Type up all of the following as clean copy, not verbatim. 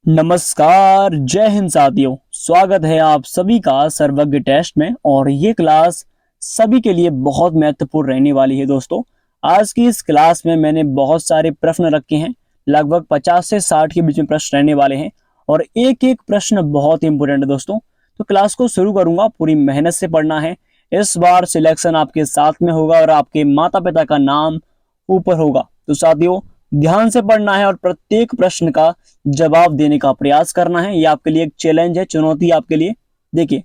नमस्कार, जय हिंद साथियों। स्वागत है आप सभी का सर्वज्ञ टेस्ट में। और ये क्लास सभी के लिए बहुत महत्वपूर्ण रहने वाली है दोस्तों। आज की इस क्लास में मैंने बहुत सारे प्रश्न रखे हैं। लगभग 50 से 60 के बीच में प्रश्न रहने वाले हैं और एक एक प्रश्न बहुत इंपॉर्टेंट है दोस्तों। तो क्लास को शुरू करूंगा, पूरी मेहनत से पढ़ना है। इस बार सिलेक्शन आपके साथ में होगा और आपके माता पिता का नाम ऊपर होगा। तो साथियों, ध्यान से पढ़ना है और प्रत्येक प्रश्न का जवाब देने का प्रयास करना है। ये आपके लिए एक चैलेंज है, चुनौती आपके लिए। देखिए,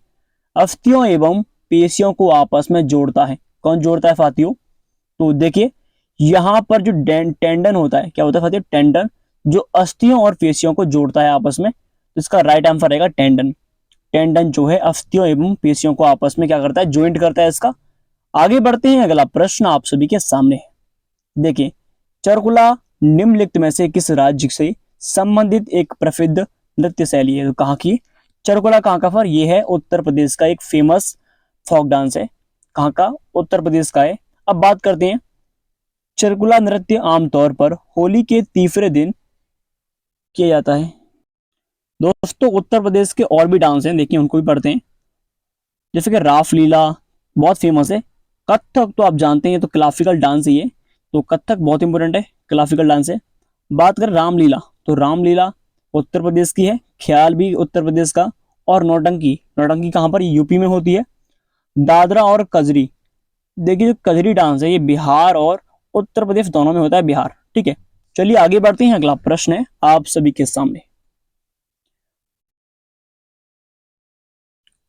अस्थियों एवं पेशियों को आपस में जोड़ता है। कौन जोड़ता है साथियों? तो देखिए, यहाँ पर जो टेंडन होता है, क्या होता है साथियों? टेंडन, जो अस्थियों और पेशियों को जोड़ता है आपस में। तो इसका राइट आंसर रहेगा टेंडन। टेंडन जो है अस्थियों एवं पेशियों को आपस में क्या करता है? ज्वाइंट करता है इसका। आगे बढ़ते हैं, अगला प्रश्न आप सभी के सामने है। देखिए, चरकुला निम्नलिखित में से किस राज्य से संबंधित एक प्रसिद्ध नृत्य शैली है? तो कहाँ की? चरकुला कहाँ का? फर ये है उत्तर प्रदेश का एक फेमस फोक डांस है। कहाँ का? उत्तर प्रदेश का है। अब बात करते हैं, चरकुला नृत्य आमतौर पर होली के तीसरे दिन किया जाता है। दोस्तों, उत्तर प्रदेश के और भी डांस हैं, देखिए उनको भी पढ़ते हैं। जैसे कि रासलीला बहुत फेमस है। कथक तो आप जानते हैं, तो क्लासिकल डांस ही है। तो कथक बहुत इंपॉर्टेंट है, क्लासिकल डांस है। बात करें रामलीला, तो रामलीला उत्तर प्रदेश की है। ख्याल भी उत्तर प्रदेश का। और नौटंकी, नौटंकी कहाँ पर? यूपी में होती है। दादरा और कजरी, देखिए जो कजरी डांस है ये बिहार और उत्तर प्रदेश दोनों में होता है, बिहार। ठीक है, चलिए आगे बढ़ते हैं। अगला प्रश्न है आप सभी के सामने।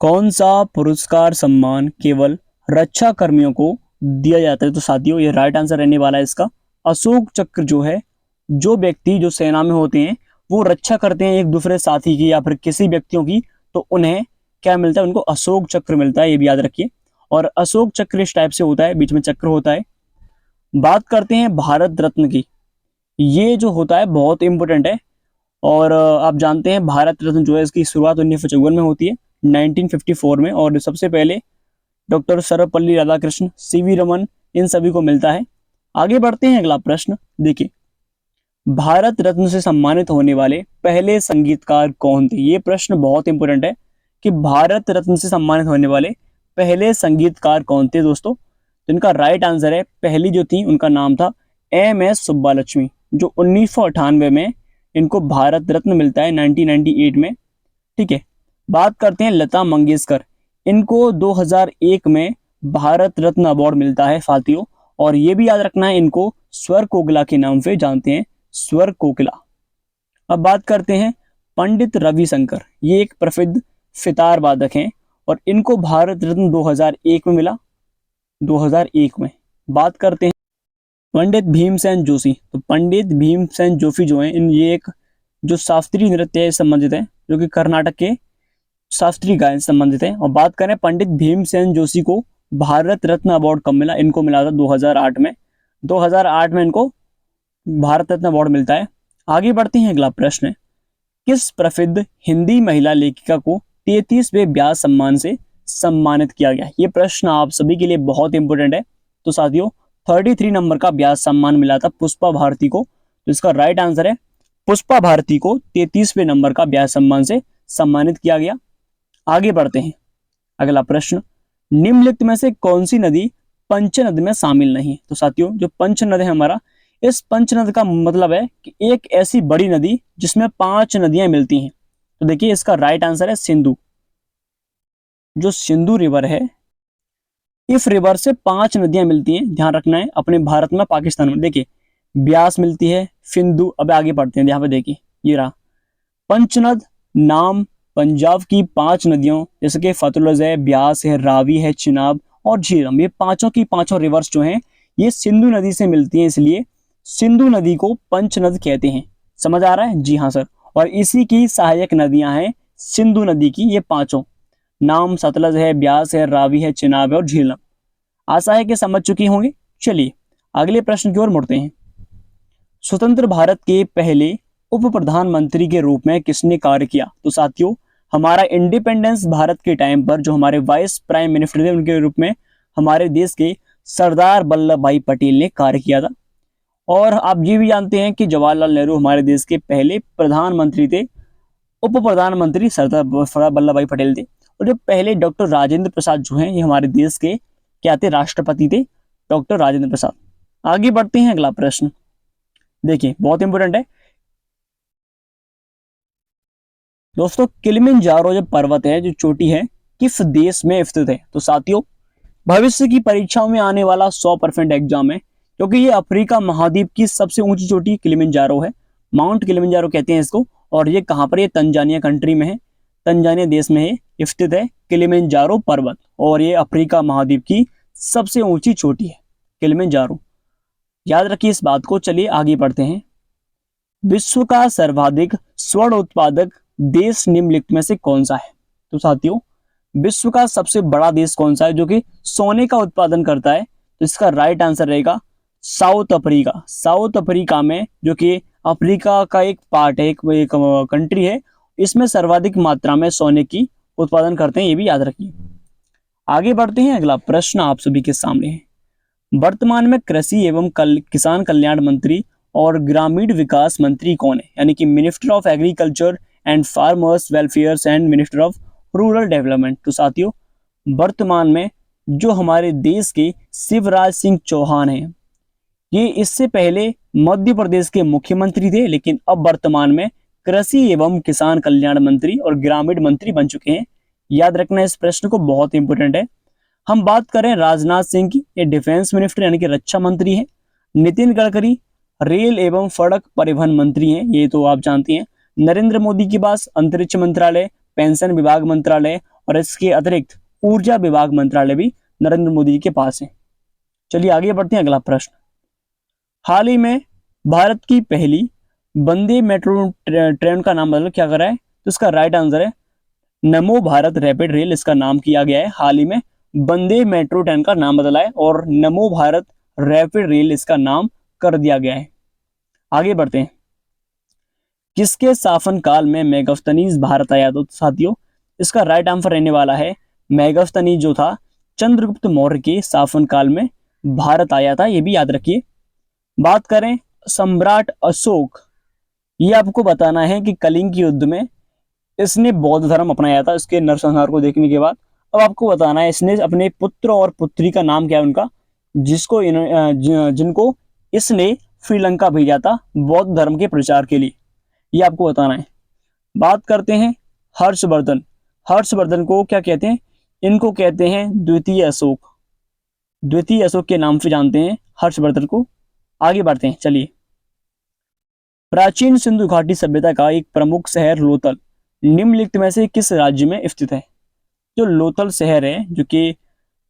कौन सा पुरस्कार सम्मान केवल रक्षा कर्मियों को दिया जाता है? तो साथियों, ये राइट आंसर रहने वाला है इसका। अशोक चक्र जो है, जो व्यक्ति जो सेना में होते हैं वो रक्षा करते हैं एक दूसरे साथी की या फिर किसी व्यक्तियों की, तो उन्हें क्या मिलता है? उनको अशोक चक्र मिलता है, ये भी याद रखिए। और अशोक चक्र इस टाइप से होता है, बीच में चक्र होता है। बात करते हैं भारत रत्न की। ये जो होता है बहुत इंपॉर्टेंट है। और आप जानते हैं भारत रत्न जो है इसकी शुरुआत 1954 में होती है, 1954 में। और सबसे पहले डॉक्टर सर्वपल्ली राधाकृष्ण, सीवी रमन, इन सभी को मिलता है। आगे बढ़ते हैं, अगला प्रश्न देखिए, भारत रत्न से सम्मानित होने वाले पहले संगीतकार कौन थे? ये प्रश्न बहुत इंपॉर्टेंट है कि भारत रत्न से सम्मानित होने वाले पहले संगीतकार कौन थे दोस्तों। तो इनका राइट आंसर है, पहली जो थी उनका नाम था एम.एस. सुब्बालक्ष्मी, जो 1998 में इनको भारत रत्न मिलता है, 1998 में। ठीक है, बात करते हैं लता मंगेशकर। इनको 2001 में भारत रत्न अवार्ड मिलता है साथियों। और ये भी याद रखना है, इनको स्वर कोकिला के नाम से जानते हैं, स्वर कोकिला। अब बात करते हैं पंडित रविशंकर, ये एक प्रसिद्ध सितार वादक हैं और इनको भारत रत्न 2001 में मिला, 2001 में। बात करते हैं पंडित भीमसेन जोशी। तो पंडित भीमसेन जोशी जो है, इन ये एक जो शास्त्रीय नृत्य है संबंधित है, जो कि कर्नाटक के शास्त्रीय गायन से संबंधित है। और बात करें पंडित भीमसेन जोशी को भारत रत्न अवार्ड कब मिला? इनको मिला था 2008 में। 2008 में इनको भारत रत्न अवार्ड मिलता है। आगे बढ़ते हैं, अगला प्रश्न है, किस प्रसिद्ध हिंदी महिला लेखिका को 33वें व्यास सम्मान से सम्मानित किया गया? ये प्रश्न आप सभी के लिए बहुत इंपॉर्टेंट है। तो साथियों, 33 नंबर का व्यास सम्मान मिला था पुष्पा भारती को। तो इसका राइट आंसर है, पुष्पा भारती को 33वें नंबर का व्यास सम्मान से सम्मानित किया गया। आगे बढ़ते हैं, अगला प्रश्न, निम्नलिखित में से कौन सी नदी पंचनद में शामिल नहीं है? तो साथियों, जो पंचनद है हमारा, इस पंचनद का मतलब है कि एक ऐसी बड़ी नदी जिसमें 5 नदियां मिलती हैं। तो देखिए, इसका राइट आंसर है सिंधु। जो सिंधु रिवर है, इस रिवर से 5 नदियां मिलती हैं, ध्यान रखना है, अपने भारत में, पाकिस्तान में। देखिए, ब्यास मिलती है, सिंधु। अब आगे बढ़ते हैं, यहाँ पे देखिए, ये रहा पंचनद नाम पंजाब की 5 नदियों जैसे कि सतलुज है, ब्यास है, रावी है, चिनाब और झीलम, ये पांचों की पांचों रिवर्स जो हैं ये सिंधु नदी से मिलती हैं, इसलिए सिंधु नदी को पंचनद कहते हैं। समझ आ रहा है? जी हाँ सर। और इसी की सहायक नदियां हैं सिंधु नदी की, ये पांचों नाम सतलज है, ब्यास है, रावी है, चिनाब है और झीलम। आशा है कि समझ चुकी होंगे। चलिए अगले प्रश्न की ओर मुड़ते हैं। स्वतंत्र भारत के पहले उप प्रधानमंत्री के रूप में किसने कार्य किया? तो साथियों, हमारा इंडिपेंडेंस भारत के टाइम पर जो हमारे वाइस प्राइम मिनिस्टर थे, उनके रूप में हमारे देश के सरदार वल्लभ भाई पटेल ने कार्य किया था। और आप ये भी जानते हैं कि जवाहरलाल नेहरू हमारे देश के पहले प्रधानमंत्री थे। उप प्रधानमंत्री सरदार वल्लभ भाई पटेल थे। और जो पहले डॉक्टर राजेंद्र प्रसाद जो हैं, ये हमारे देश के क्या थे, राष्ट्रपति थे, डॉक्टर राजेंद्र प्रसाद। आगे बढ़ते हैं, अगला प्रश्न देखिए, बहुत इंपॉर्टेंट है दोस्तों। किलिमंजारो जो पर्वत है, जो चोटी है, किस देश में स्थित है? तो साथियों, भविष्य की परीक्षाओं में आने वाला 100% एग्जाम है, क्योंकि ये अफ्रीका महाद्वीप की सबसे ऊंची चोटी किलिमंजारो है, माउंट किलिमंजारो कहते हैं इसको। और ये कहां पर, ये तंजानिया कंट्री में है, तंजानिया देश में है स्थित है किलिमंजारो पर्वत, और ये अफ्रीका महाद्वीप की सबसे ऊंची चोटी है किलिमंजारो। याद रखिए इस बात को। चलिए आगे बढ़ते हैं। विश्व का सर्वाधिक स्वर्ण उत्पादक देश निम्नलिखित में से कौन सा है? तो साथियों, विश्व का सबसे बड़ा देश कौन सा है जो कि सोने का उत्पादन करता है? तो इसका राइट आंसर रहेगा साउथ अफ्रीका। साउथ अफ्रीका में, जो कि अफ्रीका का एक पार्ट है, एक कंट्री है, इसमें सर्वाधिक मात्रा में सोने की उत्पादन करते हैं, ये भी याद रखिए। आगे बढ़ते हैं, अगला प्रश्न आप सभी के सामने है। वर्तमान में कृषि एवं किसान कल्याण मंत्री और ग्रामीण विकास मंत्री कौन है? यानी कि minister of agriculture and farmers welfare and minister of rural development. तो साथियों, वर्तमान में जो हमारे देश के शिवराज सिंह चौहान हैं, ये इससे पहले मध्य प्रदेश के मुख्यमंत्री थे, लेकिन अब वर्तमान में कृषि एवं किसान कल्याण मंत्री और ग्रामीण मंत्री बन चुके हैं। याद रखना इस प्रश्न को, बहुत इंपोर्टेंट है। हम बात करें राजनाथ सिंह की, ये डिफेंस मिनिस्टर यानी कि रक्षा मंत्री है। नितिन गडकरी रेल एवं सड़क परिवहन मंत्री हैं, ये तो आप जानते हैं। नरेंद्र मोदी के पास अंतरिक्ष मंत्रालय, पेंशन विभाग मंत्रालय और इसके अतिरिक्त ऊर्जा विभाग मंत्रालय भी नरेंद्र मोदी के पास है। चलिए आगे बढ़ते हैं, अगला प्रश्न। हाल ही में भारत की पहली वंदे मेट्रो ट्रेन का नाम बदल क्या करा है? तो इसका राइट आंसर है नमो भारत रैपिड रेल, इसका नाम किया गया है। हाल ही में वंदे मेट्रो ट्रेन का नाम बदला है और नमो भारत रैपिड रेल इसका नाम कर दिया गया है। आगे बढ़ते हैं। किसके शासन काल में मेगास्थनीज भारत आया? तो साथियों, इसका राइट आंसर रहने वाला है मेगास्थनीज जो था, चंद्रगुप्त मौर्य के शासन काल में भारत आया था, ये भी याद रखिए। बात करें सम्राट अशोक, ये आपको बताना है कि कलिंग युद्ध में इसने बौद्ध धर्म अपनाया था इसके नरसंहार को देखने के बाद। अब आपको बताना है इसने अपने पुत्र और पुत्री का नाम क्या है उनका, जिसको जिनको इसने श्रीलंका भेजा था बौद्ध धर्म के प्रचार के लिए, ये आपको बताना है। बात करते हैं हर्षवर्धन। हर्षवर्धन को क्या कहते हैं? इनको कहते हैं द्वितीय अशोक। द्वितीय अशोक के नाम से जानते हैं हर्षवर्धन को। आगे बढ़ते हैं, चलिए। प्राचीन सिंधु घाटी सभ्यता का एक प्रमुख शहर लोथल निम्नलिखित में से किस राज्य में स्थित है? जो लोथल शहर है, जो कि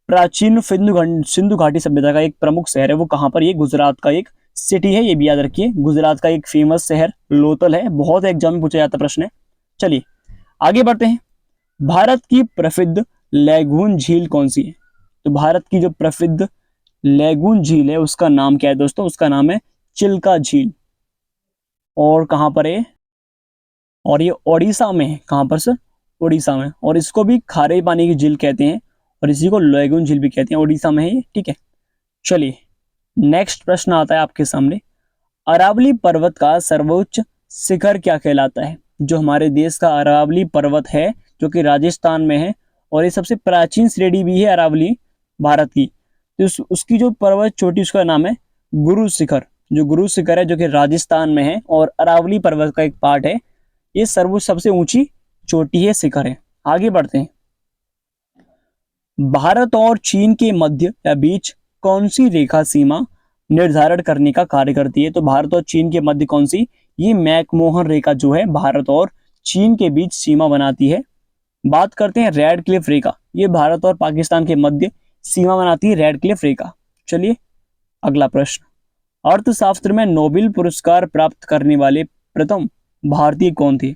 प्राचीन सिंधु घाटी सभ्यता का एक प्रमुख शहर है, वो कहां पर? ये गुजरात का एक सिटी है, ये भी याद रखिए। गुजरात का एक फेमस शहर लोथल है, बहुत एग्जाम में पूछा जाता प्रश्न है। चलिए आगे बढ़ते हैं। भारत की प्रसिद्ध लैगून झील कौन सी है? तो भारत की जो प्रसिद्ध लैगून झील है उसका नाम क्या है दोस्तों? उसका नाम है चिल्का झील। और कहां पर है? और ये ओडिशा में है। कहां पर सर? ओडिशा में। और इसको भी खारे पानी की झील कहते हैं और इसी को लैगून झील भी कहते हैं, ओडिशा में है ये, ठीक है। चलिए नेक्स्ट प्रश्न आता है आपके सामने। अरावली पर्वत का सर्वोच्च शिखर क्या कहलाता है? जो हमारे देश का अरावली पर्वत है, जो कि राजस्थान में है, और ये सबसे प्राचीन श्रेणी भी है अरावली भारत की। तो उसकी जो पर्वत चोटी, उसका नाम है गुरु शिखर। जो गुरु शिखर है, जो कि राजस्थान में है और अरावली पर्वत का एक पार्ट है, ये सर्वोच्च सबसे ऊंची चोटी है, शिखर है। आगे बढ़ते हैं। भारत और चीन के मध्य या बीच कौन सी रेखा सीमा निर्धारण करने का कार्य करती है? तो भारत और चीन के मध्य कौन सी? ये मैकमोहन रेखा जो है भारत और चीन के बीच सीमा बनाती है। बात करते हैं रेड क्लिफ रेखा, ये भारत और पाकिस्तान के मध्य सीमा बनाती है रेड क्लिफ रेखा। चलिए अगला प्रश्न। अर्थशास्त्र में नोबेल पुरस्कार प्राप्त करने वाले प्रथम भारतीय कौन थे?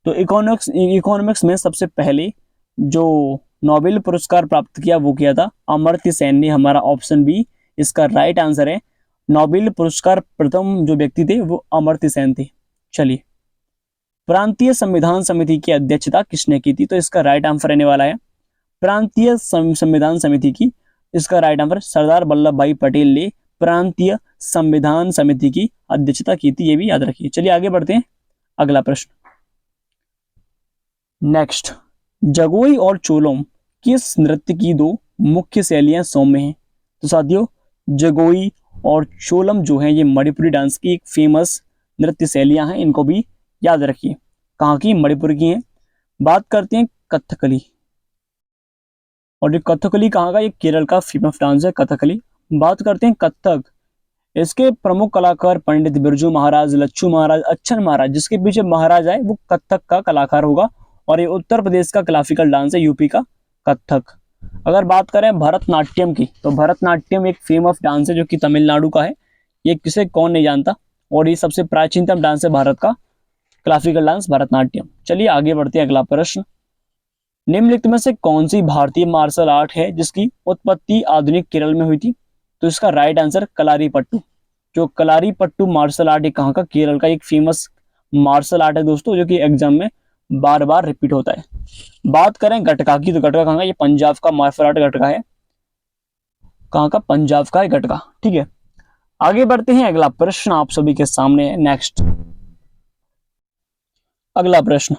तो इकोनॉमिक्स में सबसे पहले जो नोबेल पुरस्कार प्राप्त किया वो किया था अमर्त्य सेन ने। हमारा ऑप्शन बी इसका राइट आंसर है। नोबेल पुरस्कार प्रथम जो व्यक्ति थे वो अमर्त्य सेन थे। चलिए, प्रांतीय संविधान समिति की अध्यक्षता किसने की थी? तो इसका राइट आंसर रहने वाला है प्रांतीय संविधान समिति की, इसका राइट आंसर सरदार वल्लभ भाई पटेल ने प्रांतीय संविधान समिति की अध्यक्षता की थी, ये भी याद रखिए। चलिए आगे बढ़ते हैं, अगला प्रश्न। नेक्स्ट, जगोई और चोलम किस नृत्य की दो मुख्य शैलियां सौम्य हैं? तो साथियों, जगोई और चोलम जो है ये मणिपुरी डांस की एक फेमस नृत्य शैलियां हैं, इनको भी याद रखिए। कहाँ की? मणिपुर की हैं। बात करते हैं कथकली, और ये कथकली कहाँ का? ये केरल का फेमस डांस है कथकली। बात करते हैं कथक, इसके प्रमुख कलाकार पंडित बिरजू महाराज, लच्छू महाराज, अच्छन महाराज, जिसके पीछे महाराज है वो कथक का कलाकार होगा। और ये उत्तर प्रदेश का क्लासिकल डांस है, यूपी का कथक। अगर बात करें भरतनाट्यम की, तो भरतनाट्यम एक फेमस डांस है जो कि तमिलनाडु का है। ये किसे कौन नहीं जानता, और ये सबसे प्राचीनतम डांस है भारत का, क्लासिकल डांस भरतनाट्यम। चलिए आगे बढ़ते हैं, अगला प्रश्न। निम्नलिखित में से कौन सी भारतीय मार्शल आर्ट है जिसकी उत्पत्ति आधुनिक केरल में हुई थी? तो इसका राइट आंसर कलारीपट्टू। जो कलारीपट्टू मार्शल आर्ट है कहाँ का? केरल का एक फेमस मार्शल आर्ट है दोस्तों, जो कि एग्जाम में बार बार रिपीट होता है। बात करें गटका की, तो गटका कहाँ का? ये पंजाब का मार्शल आर्ट गटका है। कहाँ का? पंजाब का है गटका। ठीक है, आगे बढ़ते हैं, अगला प्रश्न आप सभी के सामने है। नेक्स्ट, अगला प्रश्न,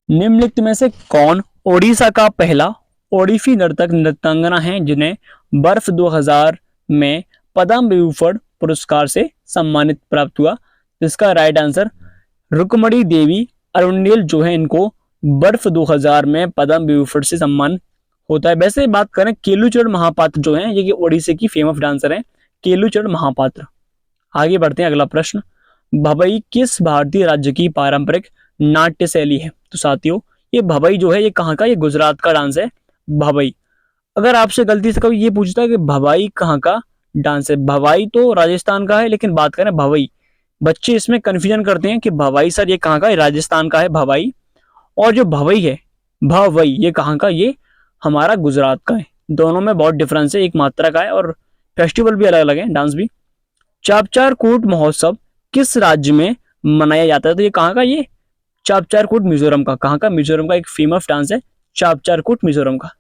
निम्नलिखित में से कौन ओडिशा का पहला ओडिसी नर्तक नृत्यांगना है जिन्हें वर्ष 2000 में पद्म विभूषण पुरस्कार से सम्मानित प्राप्त हुआ? इसका राइट आंसर रुक्मणी देवी अरुणेल जो है, इनको वर्ष 2000 में पद्म विभूषण से सम्मान होता है। वैसे बात करें केलुचरण महापात्र जो है, ये ओडिशा की फेमस डांसर है, केलुचरण महापात्र। आगे बढ़ते हैं, अगला प्रश्न, भवई किस भारतीय राज्य की पारंपरिक नाट्य शैली है? तो साथियों, ये भवई जो है ये कहाँ का? ये गुजरात का डांस है भवई। अगर आपसे गलती से कभी ये पूछता है कि भवाई कहाँ का डांस है, भवाई तो राजस्थान का है, लेकिन बात करें भवई, बच्चे इसमें कंफ्यूजन करते हैं कि भवाई सर ये कहाँ का है, राजस्थान का है भवाई, और जो भवई है भवई ये कहाँ का? ये हमारा गुजरात का है। दोनों में बहुत डिफरेंस है, एक मात्रा का है और फेस्टिवल भी अलग अलग है, डांस भी। चापचार कूट महोत्सव किस राज्य में मनाया जाता है? तो ये कहाँ का? ये चापचार कूट मिजोरम का। कहाँ का? मिजोरम का एक फेमस डांस है चापचार कूट मिजोरम का।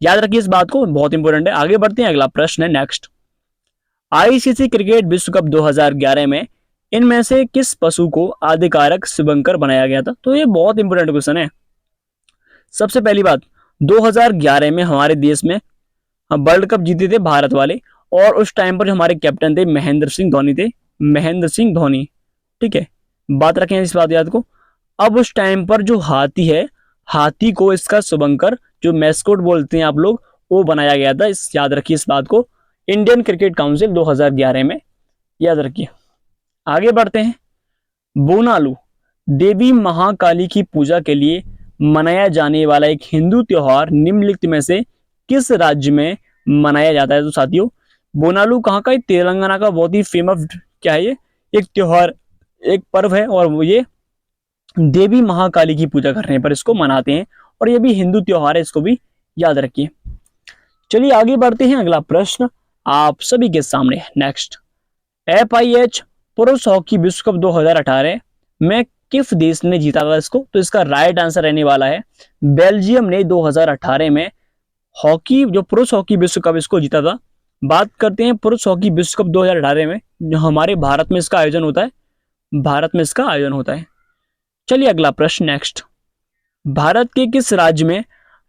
याद रखिए इस बात को, बहुत इंपॉर्टेंट है। आगे बढ़ते हैं, अगला प्रश्न है नेक्स्ट, आईसीसी क्रिकेट विश्व कप 2011 में इनमें से किस पशु को आधिकारिक शुभंकर बनाया गया था? तो ये बहुत इंपॉर्टेंट क्वेश्चन है। सबसे पहली बात, 2011 में हमारे देश में वर्ल्ड कप जीते थे भारत वाले, और उस टाइम पर जो हमारे कैप्टन थे महेंद्र सिंह धोनी थे, महेंद्र सिंह धोनी। ठीक है, बात रखें इस बात याद को। अब उस टाइम पर जो हाथी है, हाथी को इसका शुभंकर जो मैस्कोट बोलते हैं आप लोग, वो बनाया गया था। इस याद रखिए इस बात को, इंडियन क्रिकेट काउंसिल 2011 में, याद रखिए। आगे बढ़ते हैं, बोनालू देवी महाकाली की पूजा के लिए मनाया जाने वाला एक हिंदू त्योहार निम्नलिखित में से किस राज्य में मनाया जाता है? तो साथियों, बोनालू कहाँ का? तेलंगाना का बहुत ही फेमस क्या है, ये एक त्योहार, एक पर्व है, और वो ये देवी महाकाली की पूजा करने पर इसको मनाते हैं, और ये भी हिंदू त्योहार है, इसको भी याद रखिए। चलिए आगे बढ़ते हैं, अगला प्रश्न आप सभी के सामने। नेक्स्ट, FIH पुरुष हॉकी विश्व कप 2018 में किस देश ने जीता था इसको? तो इसका राइट आंसर रहने वाला है बेल्जियम ने 2018 में हॉकी, जो पुरुष हॉकी विश्व कप इसको जीता था। बात करते हैं पुरुष हॉकी विश्व कप 2018 में, जो हमारे भारत में इसका आयोजन होता है, भारत में इसका आयोजन होता है। चलिए अगला प्रश्न नेक्स्ट, भारत के किस राज्य में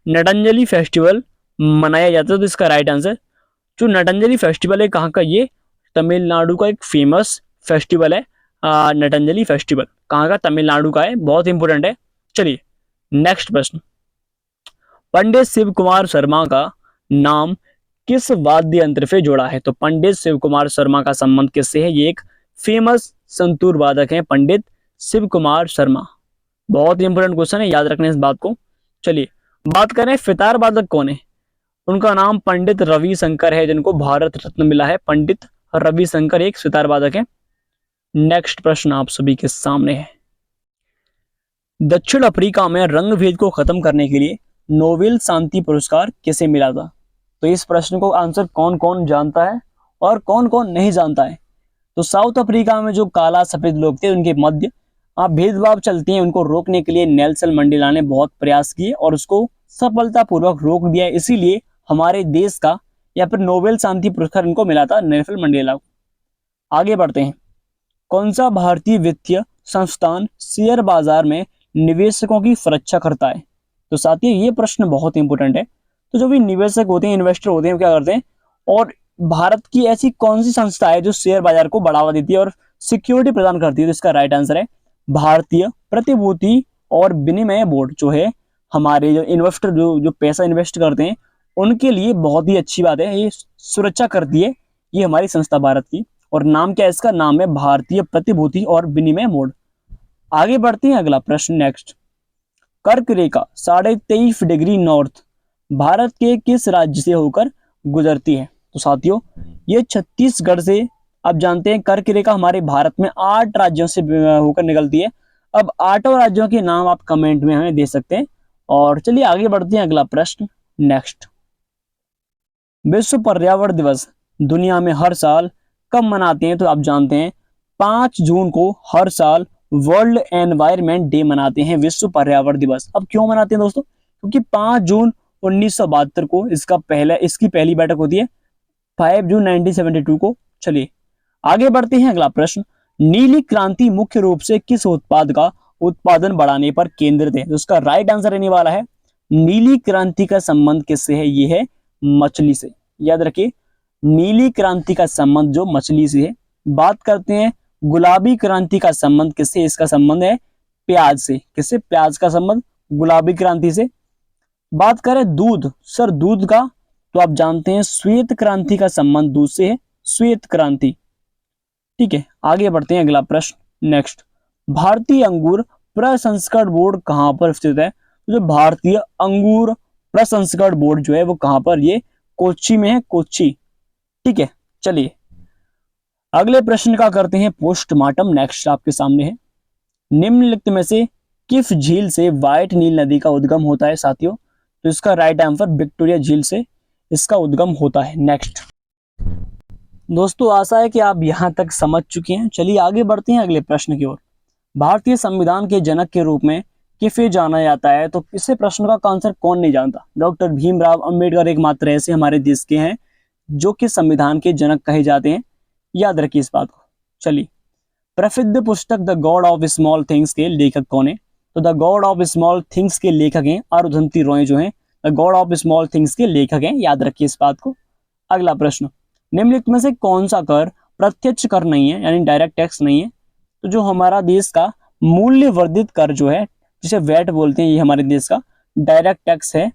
नटंजलि फेस्टिवल मनाया जाता है? तो इसका राइट आंसर, जो नटंजलि फेस्टिवल है कहाँ का? ये तमिलनाडु का एक फेमस फेस्टिवल है। नटंजलि फेस्टिवल कहाँ का? तमिलनाडु का है, बहुत इंपॉर्टेंट है। चलिए नेक्स्ट प्रश्न, पंडित शिव कुमार शर्मा का नाम किस वाद्य यंत्र से जोड़ा है? तो पंडित शिव कुमार शर्मा का संबंध किससे है? ये एक फेमस संतूर वादक है पंडित शिव कुमार शर्मा। बहुत इंपॉर्टेंट क्वेश्चन है, याद रखने इस बात को। चलिए बात करें फितार वादक कौन है? उनका नाम पंडित रविशंकर है, जिनको भारत रत्न मिला है। पंडित रविशंकर एक सितार वादक है। नेक्स्ट प्रश्न आप सभी के सामने है, दक्षिण अफ्रीका में रंग भेद को खत्म करने के लिए नोबेल शांति पुरस्कार किसे मिला था? तो इस प्रश्न को आंसर कौन कौन जानता है और कौन कौन नहीं जानता है? तो साउथ अफ्रीका में जो काला सफेद लोग थे, उनके मध्य भेदभाव चलते हैं, उनको रोकने के लिए नेल्सन मंडेला ने बहुत प्रयास किए और उसको सफलतापूर्वक रोक दिया। इसीलिए हमारे देश का या फिर नोबेल शांति पुरस्कार इनको मिला था, नेल्सन मंडेला को। आगे बढ़ते हैं, कौन सा भारतीय वित्तीय संस्थान शेयर बाजार में निवेशकों की सुरक्षा करता है? तो साथियों ये प्रश्न बहुत इंपॉर्टेंट है। तो जो भी निवेशक होते हैं, इन्वेस्टर होते हैं, वो क्या करते हैं, और भारत की ऐसी कौन सी संस्था है जो शेयर बाजार को बढ़ावा देती है और सिक्योरिटी प्रदान करती है? तो इसका राइट आंसर है भारतीय प्रतिभूति और विनिमय बोर्ड। जो है हमारे जो इन्वेस्टर जो जो पैसा इन्वेस्ट करते हैं उनके लिए बहुत ही अच्छी बात है, ये सुरक्षा करती है ये हमारी संस्था भारत की। और नाम क्या है इसका? नाम है भारतीय प्रतिभूति और विनिमय बोर्ड। आगे बढ़ते हैं, अगला प्रश्न नेक्स्ट। कर्क रेखा 23.5 डिग्री नॉर्थ भारत के किस राज्य से होकर गुजरती है? तो साथियों ये छत्तीसगढ़ से। आप जानते हैं कर्क रेखा हमारे भारत में 8 राज्यों से होकर निकलती है। अब 8 राज्यों के नाम आप कमेंट में हमें दे सकते हैं। और चलिए आगे बढ़ते हैं, अगला प्रश्न नेक्स्ट। विश्व पर्यावरण दिवस दुनिया में हर साल कब मनाते हैं? तो आप जानते हैं 5 जून को हर साल वर्ल्ड एनवायरनमेंट डे मनाते हैं, विश्व पर्यावरण दिवस। अब क्यों मनाते हैं दोस्तों? क्योंकि 5 जून 1972 को इसकी पहली बैठक होती है, 5 जून 1972 को। चलिए आगे बढ़ते हैं, अगला प्रश्न। नीली क्रांति मुख्य रूप से किस उत्पाद का उत्पादन बढ़ाने पर केंद्रित है? तो उसका राइट आंसर रहने वाला है नीली क्रांति का संबंध किससे है? ये है मछली से। याद रखिए नीली क्रांति का संबंध जो मछली से है। बात करते हैं गुलाबी क्रांति का संबंध किससे? इसका संबंध है प्याज से। किससे? प्याज का संबंध गुलाबी क्रांति से। बात करें दूध, सर दूध का, तो आप जानते हैं श्वेत क्रांति का संबंध दूध से है, श्वेत क्रांति। ठीक है आगे बढ़ते हैं, अगला प्रश्न नेक्स्ट। भारतीय अंगूर प्रसंस्करण बोर्ड कहां पर स्थित है? जो भारतीय अंगूर प्रसंस्करण बोर्ड जो है वो कहां पर? ये कोच्चि में है, कोच्चि। ठीक है चलिए अगले प्रश्न का करते हैं पोस्टमार्टम। नेक्स्ट आपके सामने है, निम्नलिखित में से किस झील से व्हाइट नील नदी का उद्गम होता है? साथियों तो इसका राइट आंसर विक्टोरिया झील से इसका उद्गम होता है। नेक्स्ट दोस्तों आशा है कि आप यहां तक समझ चुके हैं। चलिए आगे बढ़ते हैं अगले प्रश्न की ओर। भारतीय संविधान के जनक के रूप में किसे जाना जाता है? तो इसे प्रश्न का आंसर कौन नहीं जानता? डॉक्टर भीमराव अंबेडकर एकमात्र ऐसे हमारे देश के हैं जो कि संविधान के जनक कहे जाते हैं। याद रखिए इस बात को। चलिए प्रसिद्ध पुस्तक the God of small things के लेखक कौन है? तो the God of small things के लेखक हैं अरुंधति रॉय। जो हैं the God of small things के लेखक हैं, याद रखिए इस बात को। अगला प्रश्न, निम्नलिखित में से कौन सा कर प्रत्यक्ष कर नहीं है, यानी डायरेक्ट टैक्स नहीं है? तो जो हमारा देश का मूल्य वर्धित कर जो है, जिसे वैट बोलते हैं, ये हमारे देश का डायरेक्ट टैक्स है।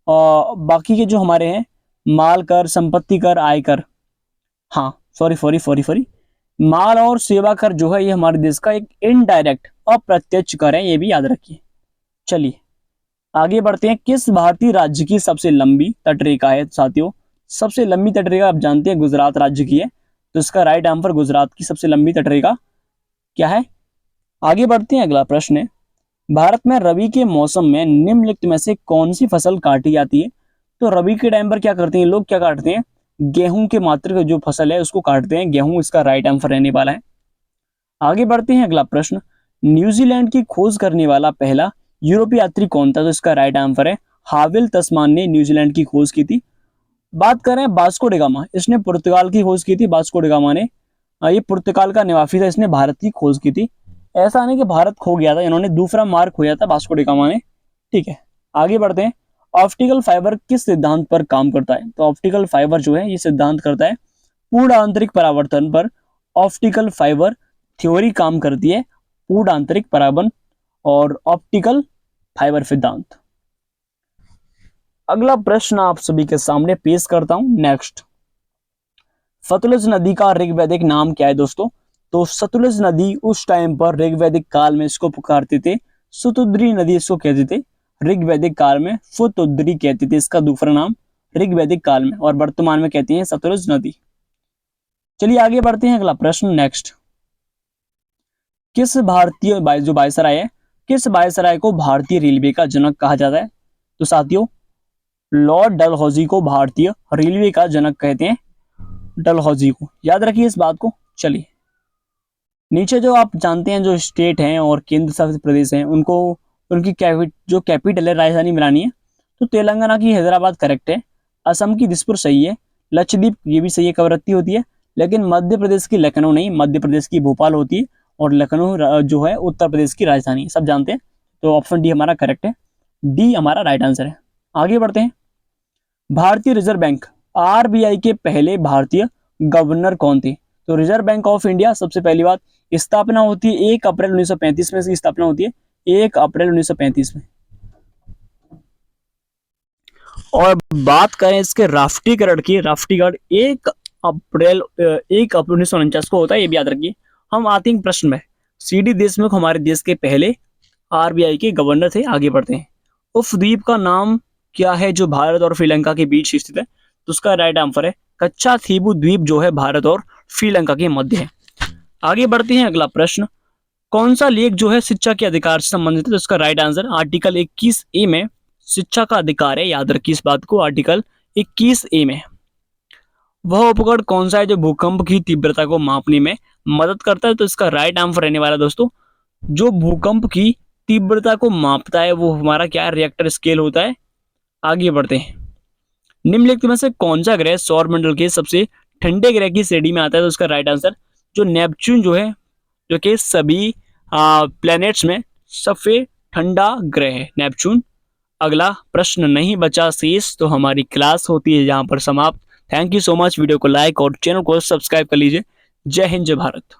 और बाकी के जो हमारे हैं माल कर, संपत्ति कर, आयकर, हाँ सॉरी माल और सेवा कर जो है ये हमारे देश का एक इनडायरेक्ट अप्रत्यक्ष कर है, ये भी याद रखिए। चलिए आगे बढ़ते हैं। किस भारतीय राज्य की सबसे लंबी तटरेखा है? साथियों सबसे लंबी तटरेखा आप जानते हैं गुजरात राज्य की है, तो इसका राइट आंसर गुजरात की सबसे लंबी तटरेखा क्या है? आगे बढ़ते हैं, अगला प्रश्न है, भारत में रबी के मौसम में निम्नलिखित में से कौन सी फसल काटी जाती है? तो रबी के टाइम पर क्या करते हैं लोग? क्या काटते हैं? गेहूं के मात्र जो फसल है उसको काटते हैं, गेहूं इसका राइट आंसर रहने वाला है। आगे बढ़ते हैं, अगला प्रश्न, न्यूजीलैंड की खोज करने वाला पहला यूरोपीय यात्री कौन था? तो इसका राइट आंसर है हाविल तस्मान ने न्यूजीलैंड की खोज की थी। बात करें वास्को डी गामा, इसने पुर्तगाल की खोज की थी। वास्को डी गामा ने, ये पुर्तगाल का निवासी था, इसने भारत की खोज की थी। ऐसा नहीं कि भारत खो गया था, इन्होंने दूसरा मार्ग खोया था वास्को डी गामा ने। ठीक है आगे बढ़ते हैं। ऑप्टिकल फाइबर किस सिद्धांत पर काम करता है? तो ऑप्टिकल फाइबर जो है ये सिद्धांत करता है पूर्ण आंतरिक परावर्तन पर। ऑप्टिकल फाइबर थ्योरी काम करती है पूर्ण आंतरिक परावर्तन और ऑप्टिकल फाइबर सिद्धांत। अगला प्रश्न आप सभी के सामने पेश करता हूं। नेक्स्ट, सतलुज नदी का ऋग्वैदिक नाम क्या है दोस्तों? तो सतलुज नदी उस टाइम पर ऋग्वैदिक काल में इसको पुकारते थे सुतुद्री नदी, इसको कहते थे ऋग्वैदिक काल में सुतुद्री कहते थे, इसका दूसरा नाम ऋग्वैदिक काल में, और वर्तमान में कहते हैं सतलुज नदी। चलिए आगे बढ़ते हैं, अगला प्रश्न नेक्स्ट, किस भारतीय जो वायसराय है, किस वायसराय को भारतीय रेलवे का जनक कहा जाता है? तो साथियों लॉर्ड डलहौजी को भारतीय रेलवे का जनक कहते हैं, डलहौजी को, याद रखिए इस बात को। चलिए नीचे जो आप जानते हैं जो स्टेट हैं और केंद्र शासित प्रदेश हैं उनको उनकी जो कैपिटल है राजधानी बनानी है। तो तेलंगाना की हैदराबाद करेक्ट है, असम की दिसपुर सही है, लक्षद्वीप ये भी सही है, कवरत्ती होती है, लेकिन मध्य प्रदेश की लखनऊ नहीं, मध्य प्रदेश की भोपाल होती है, और लखनऊ जो है उत्तर प्रदेश की राजधानी, सब जानते हैं। तो ऑप्शन डी हमारा करेक्ट है, डी हमारा राइट आंसर है। आगे बढ़ते हैं। भारतीय रिजर्व बैंक आरबीआई के पहले भारतीय गवर्नर कौन थे? तो रिजर्व बैंक ऑफ इंडिया सबसे पहली बात स्थापना होती है 1 अप्रैल 1935 में, इसकी स्थापना होती है 1 अप्रैल 1935 में। और बात करें इसके राष्ट्रीयकरण की, राष्ट्रीयकरण 1 अप्रैल 1949 को होता है, ये भी याद रखिए। हम आते हैं प्रश्न में, सीडी देशमुख हमारे देश के पहले आरबीआई के गवर्नर थे। आगे बढ़ते हैं। उपद्वीप का नाम क्या है जो भारत और श्रीलंका के बीच स्थित है? तो उसका राइट आंसर है कच्चा थीबू द्वीप, जो है भारत और श्रीलंका के मध्य है। आगे बढ़ते हैं। अगला प्रश्न, कौन सा लेख जो है शिक्षा के अधिकार से संबंधित है? तो उसका राइट आंसर आर्टिकल 21A में शिक्षा का अधिकार है। याद रखिए इस बात को, आर्टिकल 21A में। वह उपकरण कौन सा है जो भूकंप की तीव्रता को मापने में मदद करता है? तो इसका राइट आंसर रहने वाला दोस्तों, जो भूकंप की तीव्रता को मापता है वो हमारा क्या है, रिएक्टर स्केल होता है। आगे बढ़ते हैं। निम्नलिखित में से कौन सा ग्रह सौर मंडल के सबसे ठंडे ग्रह की श्रेणी में आता है? तो उसका राइट आंसर जो नेपच्यून जो है, जो कि सभी प्लैनेट्स में सबसे ठंडा ग्रह है नेपच्यून। अगला प्रश्न नहीं बचा शेष, तो हमारी क्लास होती है यहाँ पर समाप्त। Thank you so much. Video को लाइक और चैनल को सब्सक्राइब कर लीजिए। जय हिंद, जय भारत।